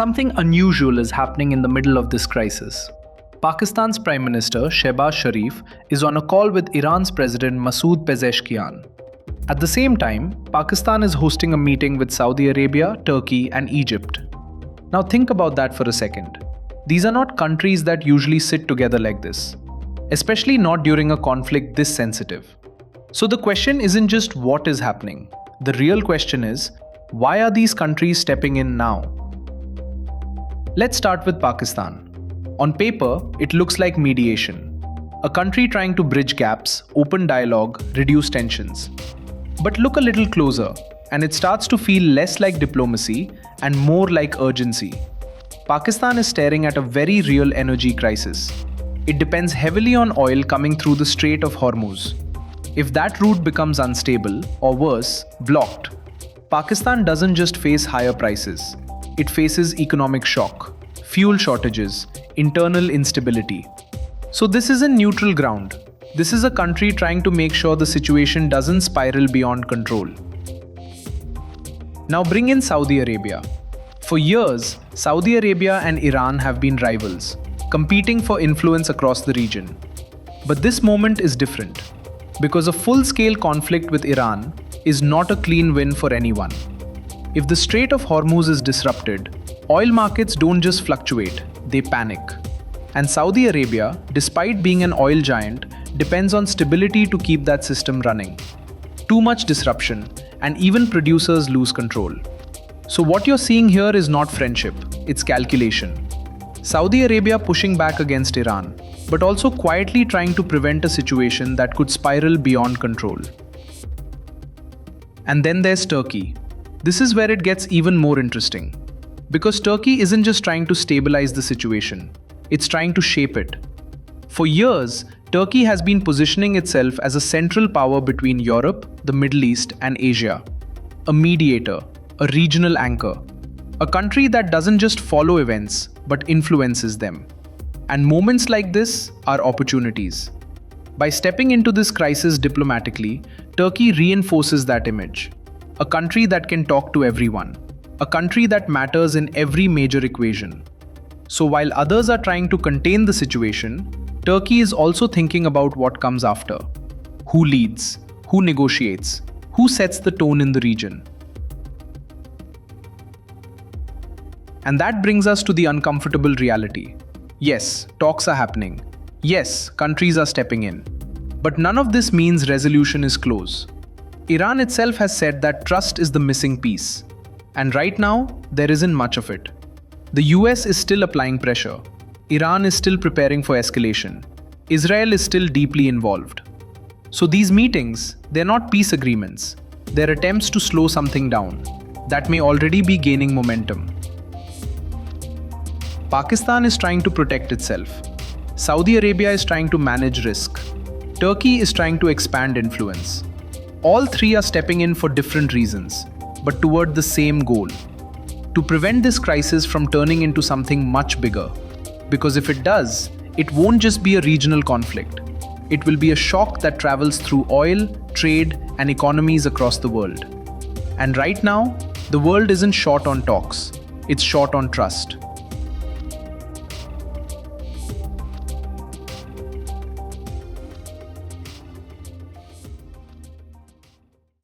Something unusual is happening in the middle of this crisis. Pakistan's Prime Minister Shehbaz Sharif is on a call with Iran's President Masoud Pezeshkian. At the same time, Pakistan is hosting a meeting with Saudi Arabia, Turkey, and Egypt. Now think about that for a second. These are not countries that usually sit together like this, especially not during a conflict this sensitive. So the question isn't just what is happening. The real question is, why are these countries stepping in now? Let's start with Pakistan. On paper, it looks like mediation. A country trying to bridge gaps, open dialogue, reduce tensions. But look a little closer, and it starts to feel less like diplomacy and more like urgency. Pakistan is staring at a very real energy crisis. It depends heavily on oil coming through the Strait of Hormuz. If that route becomes unstable, or worse, blocked, Pakistan doesn't just face higher prices. It faces economic shock, fuel shortages, internal instability. So this isn't neutral ground. This is a country trying to make sure the situation doesn't spiral beyond control. Now bring in Saudi Arabia. For years, Saudi Arabia and Iran have been rivals, competing for influence across the region. But this moment is different, because a full-scale conflict with Iran is not a clean win for anyone. If the Strait of Hormuz is disrupted, oil markets don't just fluctuate, they panic. And Saudi Arabia, despite being an oil giant, depends on stability to keep that system running. Too much disruption, and even producers lose control. So what you're seeing here is not friendship, it's calculation. Saudi Arabia pushing back against Iran, but also quietly trying to prevent a situation that could spiral beyond control. And then there's Turkey. This is where it gets even more interesting. Because Turkey isn't just trying to stabilize the situation, it's trying to shape it. For years, Turkey has been positioning itself as a central power between Europe, the Middle East, and Asia. A mediator, a regional anchor. A country that doesn't just follow events, but influences them. And moments like this are opportunities. By stepping into this crisis diplomatically, Turkey reinforces that image. A country that can talk to everyone. A country that matters in every major equation. So while others are trying to contain the situation, Turkey is also thinking about what comes after. Who leads? Who negotiates? Who sets the tone in the region? And that brings us to the uncomfortable reality. Yes, talks are happening. Yes, countries are stepping in. But none of this means resolution is close. Iran itself has said that trust is the missing piece. And right now, there isn't much of it. The US is still applying pressure. Iran is still preparing for escalation. Israel is still deeply involved. So these meetings, they're not peace agreements. They're attempts to slow something down that may already be gaining momentum. Pakistan is trying to protect itself. Saudi Arabia is trying to manage risk. Turkey is trying to expand influence. All three are stepping in for different reasons, but toward the same goal. To prevent this crisis from turning into something much bigger. Because if it does, it won't just be a regional conflict. It will be a shock that travels through oil, trade, and economies across the world. And right now, the world isn't short on talks, it's short on trust.